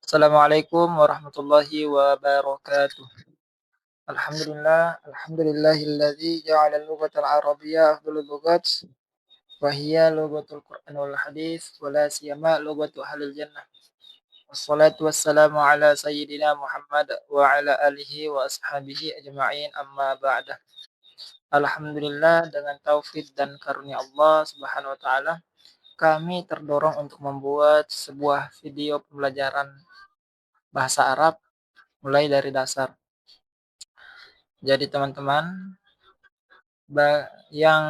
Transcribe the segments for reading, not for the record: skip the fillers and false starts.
Assalamualaikum warahmatullahi wabarakatuh. Alhamdulillahilladzi ja'ala al-lughatal arabiyyah afdhalul lughat wa hiya lughatul Qur'an wal hadits wa la siyama lughatu ahlil jannah. Wassalatu wassalamu ala sayyidina Muhammad wa ala alihi wa ashabihi ajma'in amma ba'dah. Alhamdulillah dengan taufik dan karunia Allah Subhanahu wa taala kami terdorong untuk membuat sebuah video pembelajaran bahasa Arab mulai dari dasar. Jadi teman-teman yang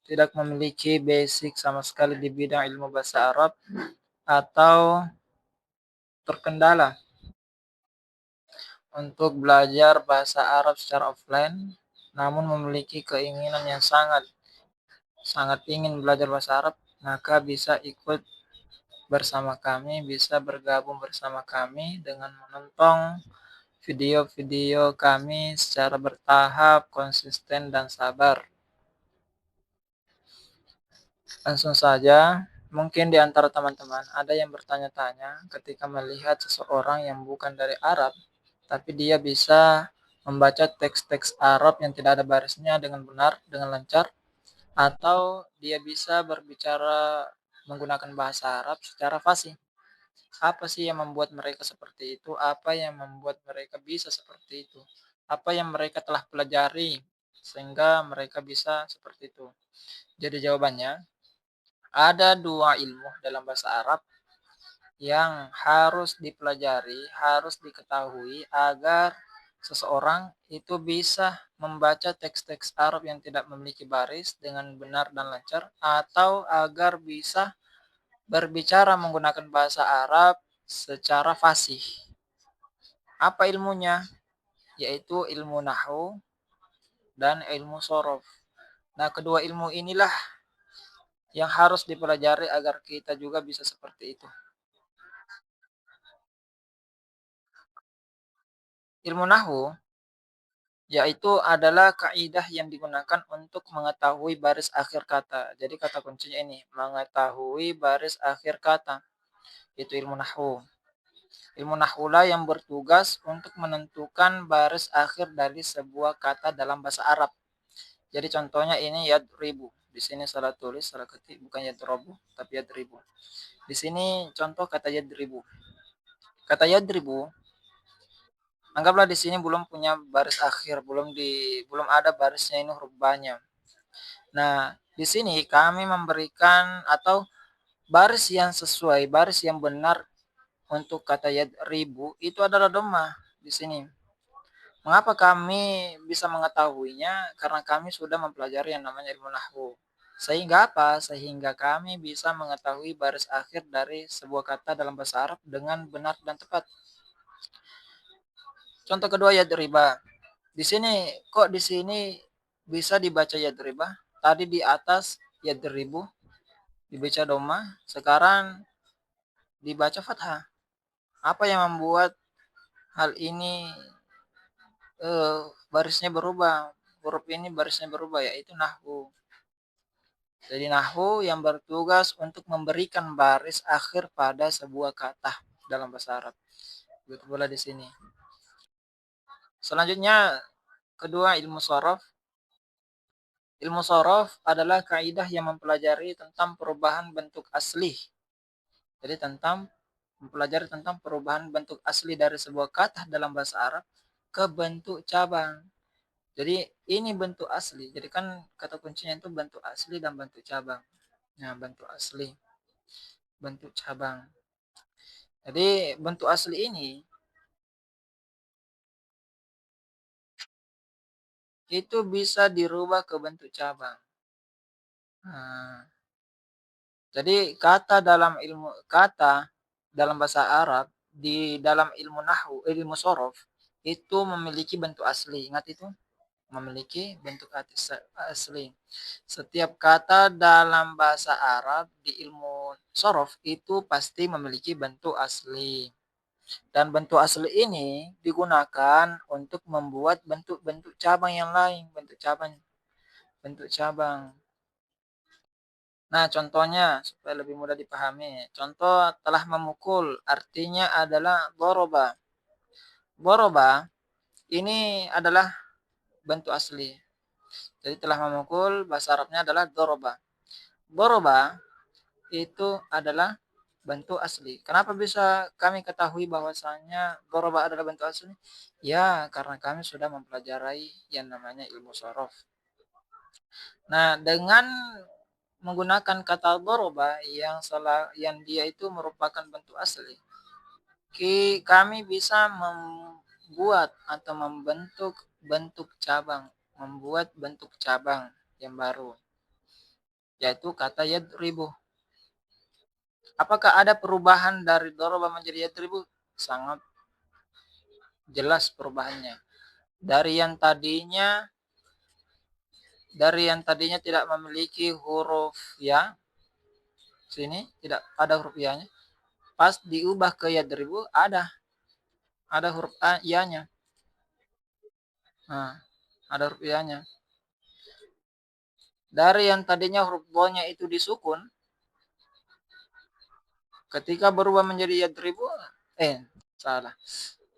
tidak memiliki basic sama sekali di bidang ilmu bahasa Arab atau terkendala untuk belajar bahasa Arab secara offline, namun memiliki keinginan yang sangat ingin belajar bahasa Arab, maka bisa ikut bersama kami, bisa bergabung bersama kami dengan menonton video-video kami secara bertahap, konsisten, dan sabar. Langsung saja, mungkin di antara teman-teman ada yang bertanya-tanya ketika melihat seseorang yang bukan dari Arab, tapi dia bisa membaca teks-teks Arab yang tidak ada barisnya dengan benar, dengan lancar, atau dia bisa berbicara menggunakan bahasa Arab secara fasih. Apa sih yang membuat mereka seperti itu? Apa yang membuat mereka bisa seperti itu? Apa yang mereka telah pelajari sehingga mereka bisa seperti itu? Jadi jawabannya, ada dua ilmu dalam bahasa Arab yang harus dipelajari, harus diketahui agar seseorang itu bisa membaca teks-teks Arab yang tidak memiliki baris dengan benar dan lancar, atau agar bisa berbicara menggunakan bahasa Arab secara fasih. Apa ilmunya? Yaitu ilmu nahwu dan ilmu sorof. Nah, kedua ilmu inilah yang harus dipelajari agar kita juga bisa seperti itu. Ilmu nahwu yaitu adalah kaidah yang digunakan untuk mengetahui baris akhir kata. Jadi kata kuncinya ini, mengetahui baris akhir kata. Itu ilmu nahwu. Ilmu nahwulah yang bertugas untuk menentukan baris akhir dari sebuah kata dalam bahasa Arab. Jadi contohnya ini yadribu. Di sini salah tulis, salah ketik, bukan yadrobu, tapi yadribu. Di sini contoh kata yadribu. Kata yadribu, anggaplah di sini belum punya baris akhir, belum ada barisnya ini huruf ba-nya. Nah, di sini kami memberikan atau baris yang sesuai, baris yang benar untuk kata yadribu itu adalah dhammah di sini. Mengapa kami bisa mengetahuinya? Karena kami sudah mempelajari yang namanya ilmu nahwu. Sehingga apa? Sehingga kami bisa mengetahui baris akhir dari sebuah kata dalam bahasa Arab dengan benar dan tepat. Contoh kedua yadriba. Di sini bisa dibaca yadriba? Tadi di atas yadribu dibaca doma, sekarang dibaca fathah. Apa yang membuat hal ini barisnya berubah? Huruf ini barisnya berubah, yaitu nahwu. Jadi nahwu yang bertugas untuk memberikan baris akhir pada sebuah kata dalam bahasa Arab. Begitu pula di sini. Selanjutnya kedua ilmu sorof. Ilmu sorof adalah kaidah yang mempelajari tentang perubahan bentuk asli. Jadi mempelajari tentang perubahan bentuk asli dari sebuah kata dalam bahasa Arab ke bentuk cabang. Jadi ini bentuk asli. Jadi kan kata kuncinya itu bentuk asli dan bentuk cabang. Nah, bentuk asli, bentuk cabang. Jadi bentuk asli ini itu bisa dirubah ke bentuk cabang. Nah, jadi kata dalam bahasa Arab di dalam ilmu nahwu, ilmu sorof itu memiliki bentuk asli. Ingat itu, memiliki bentuk asli. Setiap kata dalam bahasa Arab di ilmu sorof itu pasti memiliki bentuk asli. Dan bentuk asli ini digunakan untuk membuat bentuk-bentuk cabang yang lain, bentuk cabang. Nah, contohnya supaya lebih mudah dipahami. Contoh telah memukul artinya adalah doroba. Doroba ini adalah bentuk asli. Jadi telah memukul bahasa Arabnya adalah doroba. Doroba itu adalah bentuk asli. Kenapa bisa kami ketahui bahwasanya doroba adalah bentuk asli? Ya, karena kami sudah mempelajari yang namanya ilmu sorof. Nah, dengan menggunakan kata doroba yang dia itu merupakan bentuk asli, kami bisa membuat atau membuat bentuk cabang yang baru, yaitu kata yadribu. Apakah ada perubahan dari doroba menjadi yadribu? Sangat jelas perubahannya. Dari yang tadinya tidak memiliki huruf ya, sini tidak ada huruf ya-nya. Pas diubah ke yadribu ada huruf ya-nya. Nah, ada huruf ya-nya. Dari yang tadinya huruf do-nya itu disukun, ketika berubah menjadi yadribu, salah.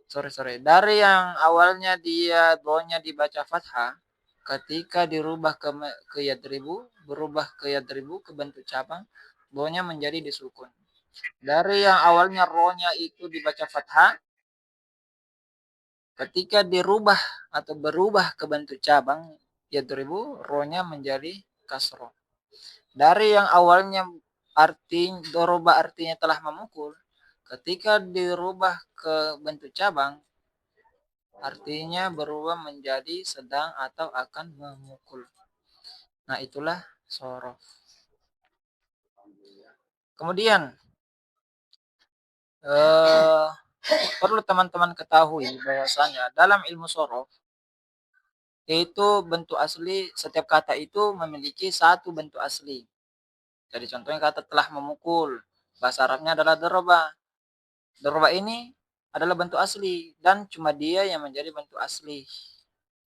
Sorry. Dari yang awalnya dia do-nya dibaca fathah, ketika dirubah ke yadribu, berubah ke yadribu ke bentuk cabang, do-nya menjadi disukun. Dari yang awalnya ro-nya itu dibaca fathah, ketika dirubah atau berubah ke bentuk cabang yadribu, ro-nya menjadi kasro. Dari yang awalnya doroba artinya telah memukul, ketika dirubah ke bentuk cabang, artinya berubah menjadi sedang atau akan memukul. Nah, itulah sorof. Kemudian, perlu teman-teman ketahui bahwasanya dalam ilmu sorof, yaitu bentuk asli, setiap kata itu memiliki satu bentuk asli. Jadi contohnya kata telah memukul, bahasa Arabnya adalah doroba. Doroba ini adalah bentuk asli dan cuma dia yang menjadi bentuk asli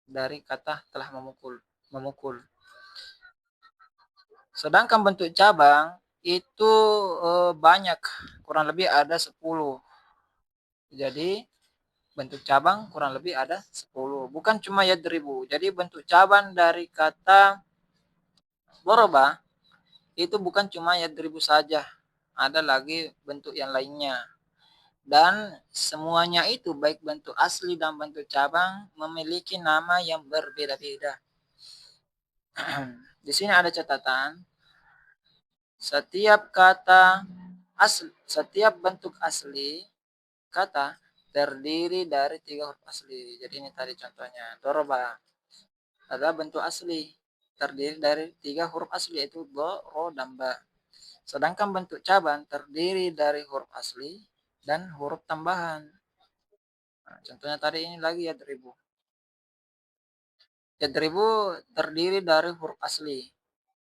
dari kata telah memukul. Sedangkan bentuk cabang itu banyak, kurang lebih ada 10. Jadi bentuk cabang kurang lebih ada 10. Bukan cuma yadribu. Jadi bentuk cabang dari kata doroba itu bukan cuma yadribu saja. Ada lagi bentuk yang lainnya. Dan semuanya itu baik bentuk asli dan bentuk cabang memiliki nama yang berbeda-beda. Di sini ada catatan. Setiap bentuk asli kata terdiri dari 3 huruf asli. Jadi ini tadi contohnya. Doroba adalah bentuk asli. Terdiri dari 3 huruf asli, yaitu do, ro, dan ba. Sedangkan bentuk cabang terdiri dari huruf asli dan huruf tambahan. Nah, contohnya tadi ini lagi yadribu. Yadribu terdiri dari huruf asli,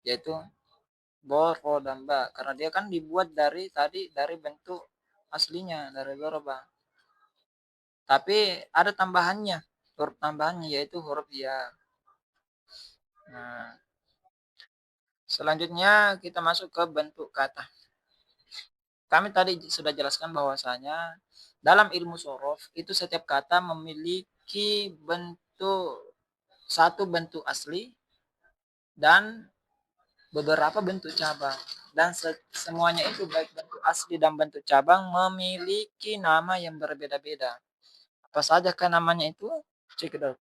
yaitu do, ro, dan ba. Karena dia kan dibuat dari bentuk aslinya, dari doroba. Tapi ada tambahannya, huruf tambahannya yaitu huruf ya. Nah, selanjutnya kita masuk ke bentuk kata. Kami tadi sudah jelaskan bahwasanya dalam ilmu sorof itu setiap kata memiliki satu bentuk asli dan beberapa bentuk cabang. Dan semuanya itu baik bentuk asli dan bentuk cabang memiliki nama yang berbeda-beda. Apa saja kan namanya itu? Cekidot.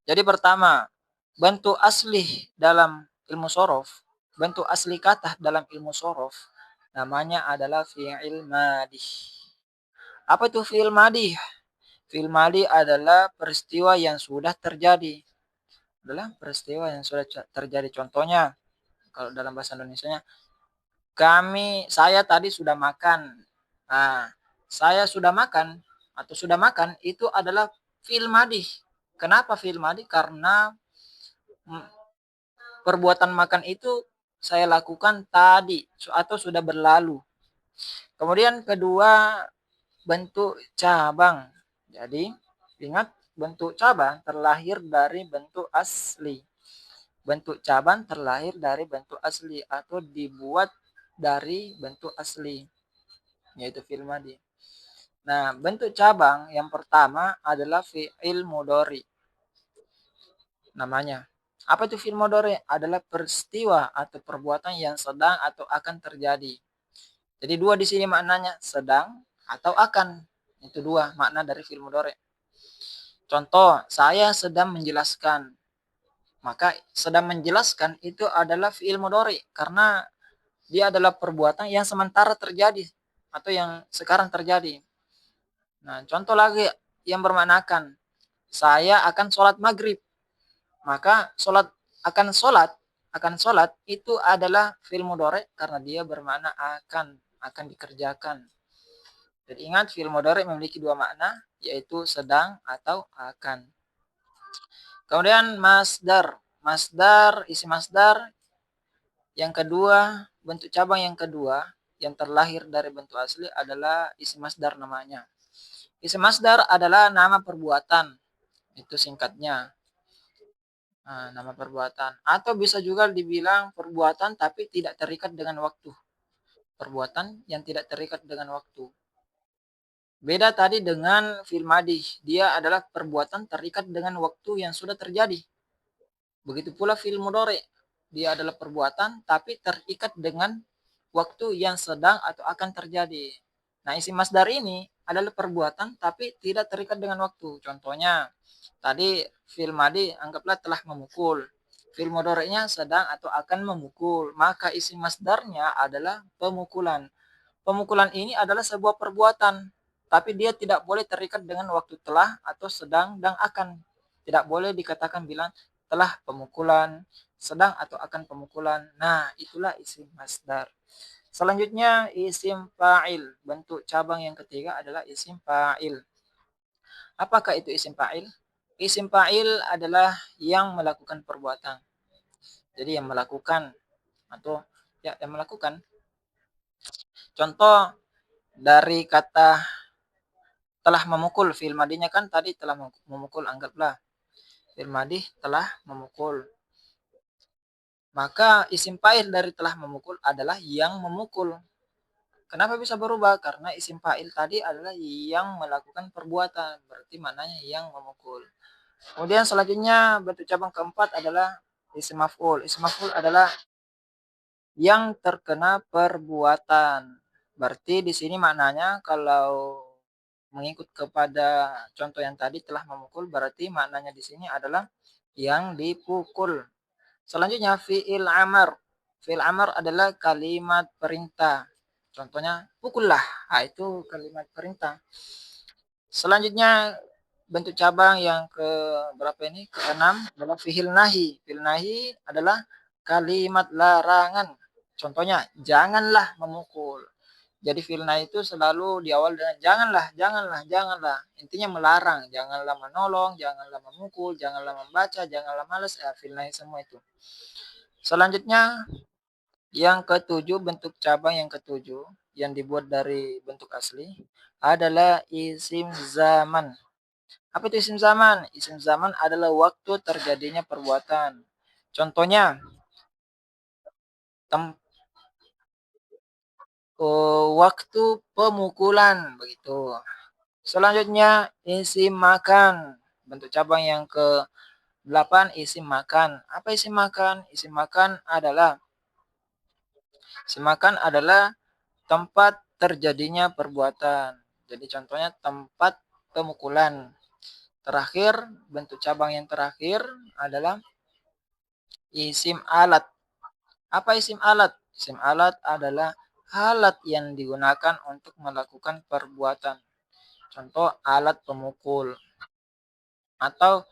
Jadi pertama, bentuk asli dalam ilmu sorof, bentuk asli kata dalam ilmu sorof, namanya adalah fi'il madih. Apa itu fi'il madih? Fi'il madih adalah peristiwa yang sudah terjadi. Contohnya, kalau dalam bahasa Indonesianya, saya tadi sudah makan. Nah, saya sudah makan atau sudah makan itu adalah fi'il madih. Kenapa fi'il madih? Karena perbuatan makan itu saya lakukan tadi atau sudah berlalu. Kemudian kedua, bentuk cabang. Jadi ingat, bentuk cabang terlahir dari bentuk asli. bentuk cabang terlahir dari bentuk asli atau dibuat dari bentuk asli, yaitu fi'il madhi. Nah, bentuk cabang yang pertama adalah fi'il mudhari. Namanya. Apa itu fi'il mudhari? Adalah peristiwa atau perbuatan yang sedang atau akan terjadi. Jadi dua di sini maknanya, sedang atau akan. Itu dua makna dari fi'il mudhari. Contoh, saya sedang menjelaskan. Maka sedang menjelaskan itu adalah fi'il mudhari karena dia adalah perbuatan yang sementara terjadi atau yang sekarang terjadi. Nah, contoh lagi yang bermaknakan, saya akan sholat maghrib. Maka akan sholat itu adalah fi'il mudhari karena dia bermakna akan dikerjakan. Jadi ingat, fi'il mudhari memiliki dua makna, yaitu sedang atau akan. Kemudian masdar. Isi masdar yang kedua, bentuk cabang yang kedua yang terlahir dari bentuk asli adalah isi masdar namanya. Isi masdar adalah nama perbuatan. Itu singkatnya. Nah, nama perbuatan. Atau bisa juga dibilang perbuatan tapi tidak terikat dengan waktu. Perbuatan yang tidak terikat dengan waktu. Beda tadi dengan fi'il madhi. Dia adalah perbuatan terikat dengan waktu yang sudah terjadi. Begitu pula fi'il mudhari. Dia adalah perbuatan tapi terikat dengan waktu yang sedang atau akan terjadi. Nah, isi masdar ini adalah perbuatan tapi tidak terikat dengan waktu. Contohnya, tadi fi'il madhi anggaplah telah memukul. Fi'il mudhari'nya sedang atau akan memukul. Maka isi masdarnya adalah pemukulan. Pemukulan ini adalah sebuah perbuatan, tapi dia tidak boleh terikat dengan waktu telah atau sedang dan akan. Tidak boleh dikatakan bilang telah pemukulan, sedang atau akan pemukulan. Nah, itulah isim masdar. Selanjutnya isim fa'il. Bentuk cabang yang ketiga adalah isim fa'il. Apakah itu isim fa'il? Isim fa'il adalah yang melakukan perbuatan. Jadi yang melakukan atau yang melakukan. Contoh dari kata telah memukul, fi'il madhinya kan tadi telah memukul, anggaplah fi'il madhi telah memukul. Maka isim fa'il dari telah memukul adalah yang memukul. Kenapa bisa berubah? Karena isim fa'il tadi adalah yang melakukan perbuatan, berarti maknanya yang memukul. Kemudian selanjutnya bentuk cabang keempat adalah isim maf'ul. Isim maf'ul adalah yang terkena perbuatan. Berarti di sini maknanya kalau mengikut kepada contoh yang tadi telah memukul, berarti maknanya di sini adalah yang dipukul. Selanjutnya fi'il amar. Fi'il amar adalah kalimat perintah. Contohnya pukullah. Nah, itu kalimat perintah. Selanjutnya bentuk cabang yang ke berapa ini? Keenam adalah fi'il nahi. Fi'il nahi adalah kalimat larangan. Contohnya janganlah memukul. Jadi fi'il nahi itu selalu diawali dengan janganlah, janganlah, janganlah. Intinya melarang, janganlah menolong, janganlah memukul, janganlah membaca, janganlah malas. Fi'il nahi semua itu. Selanjutnya yang ketujuh, bentuk cabang yang ketujuh yang dibuat dari bentuk asli adalah isim zaman. Apa itu isim zaman? Isim zaman adalah waktu terjadinya perbuatan. Contohnya waktu pemukulan begitu. Selanjutnya isim makan. Bentuk cabang yang ke-8 isim makan. Apa isim makan? Isim makan adalah tempat terjadinya perbuatan. Jadi contohnya tempat pemukulan. Terakhir, bentuk cabang yang terakhir adalah isim alat. Apa isim alat? Isim alat adalah alat yang digunakan untuk melakukan perbuatan. Contoh alat pemukul atau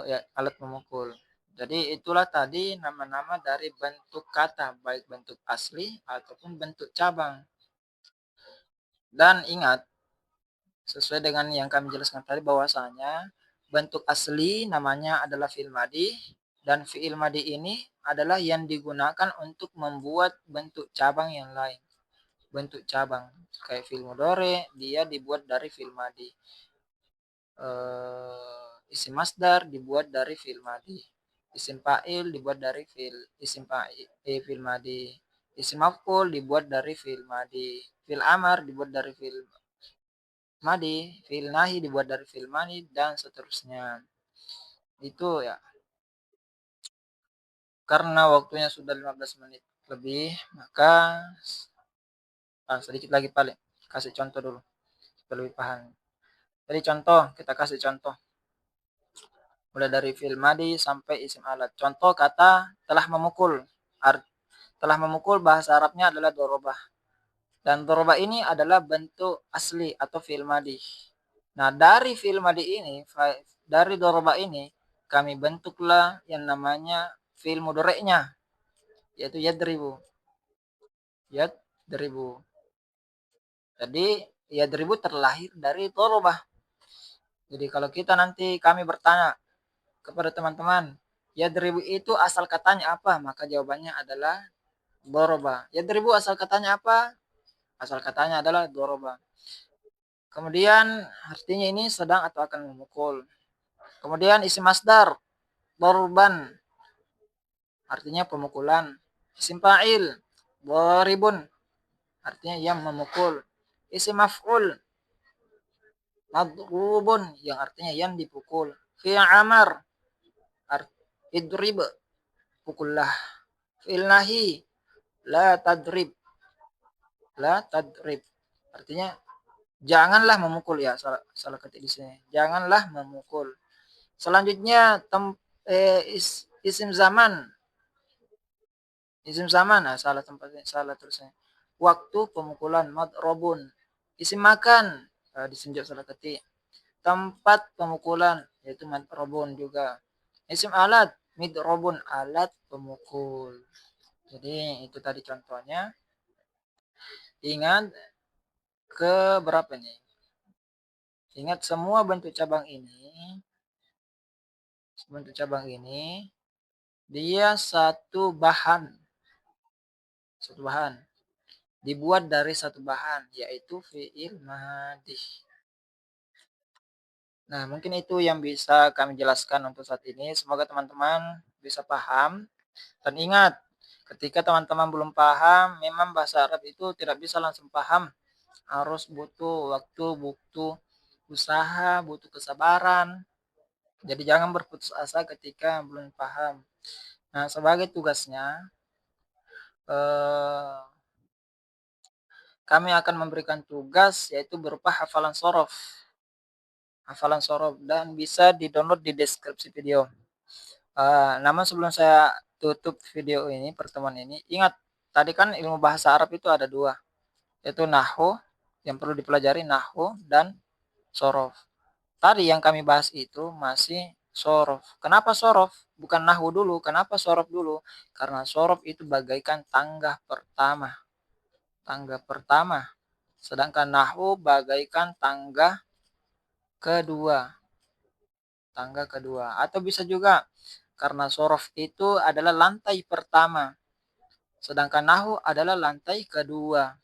ya, alat pemukul. Jadi itulah tadi nama-nama dari bentuk kata, baik bentuk asli ataupun bentuk cabang. Dan ingat, sesuai dengan yang kami jelaskan tadi bahwasanya bentuk asli namanya adalah fi'il madhi dan fi'il madhi ini adalah yang digunakan untuk membuat bentuk cabang yang lain. Bentuk cabang kayak fi'il mudhari dia dibuat dari fi'il madhi. Isim masdar dibuat dari fi'il madhi. Isim fa'il dibuat dari fi'il madi. Isim maf'ul dibuat dari fi'il madi. Fi'il amar dibuat dari fi'il madi. Fi'il nahi dibuat dari fi'il madi dan seterusnya. Itu ya. Karena waktunya sudah 15 menit lebih, maka sedikit lagi paling kasih contoh dulu supaya lebih paham. Jadi contoh, kita kasih contoh. Mulai dari fi'il madi sampai isim alat. Contoh kata telah memukul. Telah memukul bahasa Arabnya adalah dorobah. Dan dorobah ini adalah bentuk asli atau fi'il madi. Nah, dari fi'il madi ini, dari dorobah ini, kami bentuklah yang namanya fi'il mudhari'nya, yaitu yadribu. Yadribu. Jadi, yadribu terlahir dari dorobah. Jadi kalau kita nanti kami bertanya kepada teman-teman, yadribu itu asal katanya apa? Maka jawabannya adalah doroba. Yadribu asal katanya apa? Asal katanya adalah doroba. Kemudian artinya ini sedang atau akan memukul. Kemudian isim masdar, dorban, artinya pemukulan. Isim fa'il, doribun, artinya yang memukul. Isim maf'ul, madrubun, yang artinya yang dipukul. Fi'il amar, idrib, pukullah. Fi'il nahi, la tadrib, artinya janganlah memukul, ya salah ketik di sini, janganlah memukul. Selanjutnya isim zaman, nah salah tempatnya, salah terusnya. Waktu pemukulan, madrobun. Isim makan, disenjak salah ketik. Tempat pemukulan, yaitu madrobun juga. Isim alat, midrobun, alat pemukul. Jadi itu tadi contohnya. Ingat ke berapa nih? Ingat semua bentuk cabang ini dia satu bahan, dibuat dari satu bahan, yaitu fi'il madhi. Nah, mungkin itu yang bisa kami jelaskan untuk saat ini. Semoga teman-teman bisa paham. Dan ingat, ketika teman-teman belum paham, memang bahasa Arab itu tidak bisa langsung paham. Harus butuh waktu, butuh usaha, butuh kesabaran. Jadi jangan berputus asa ketika belum paham. Nah, sebagai tugasnya, kami akan memberikan tugas yaitu berupa hafalan sorof. Dan bisa di-download di deskripsi video. Namun sebelum saya tutup video ini, pertemuan ini, ingat tadi kan ilmu bahasa Arab itu ada dua, yaitu nahwu yang perlu dipelajari, nahwu dan sorof. Tadi yang kami bahas itu masih sorof. Kenapa sorof? Bukan nahwu dulu. Kenapa sorof dulu? Karena sorof itu bagaikan tangga pertama. Sedangkan nahwu bagaikan tangga kedua. Atau bisa juga karena sorof itu adalah lantai pertama. Sedangkan nahwu adalah lantai kedua.